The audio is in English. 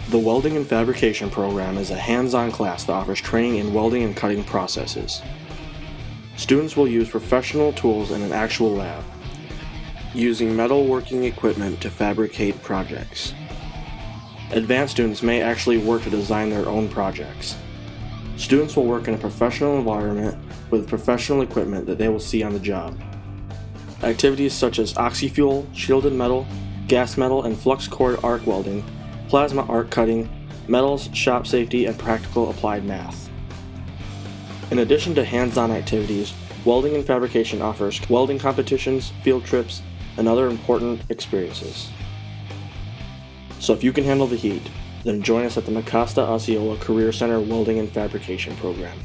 The Welding and Fabrication program is a hands-on class that offers training in welding and cutting processes. Students will use professional tools in an actual lab, using metalworking equipment to fabricate projects. Advanced students may actually work to design their own projects. Students will work in a professional environment with professional equipment that they will see on the job. Activities such as oxyfuel, shielded metal, gas metal, and flux core arc welding, plasma arc cutting, metals, shop safety, and practical applied math. In addition to hands-on activities, Welding and Fabrication offers welding competitions, field trips, and other important experiences. So if you can handle the heat, then join us at the Mecosta-Osceola Career Center Welding and Fabrication program.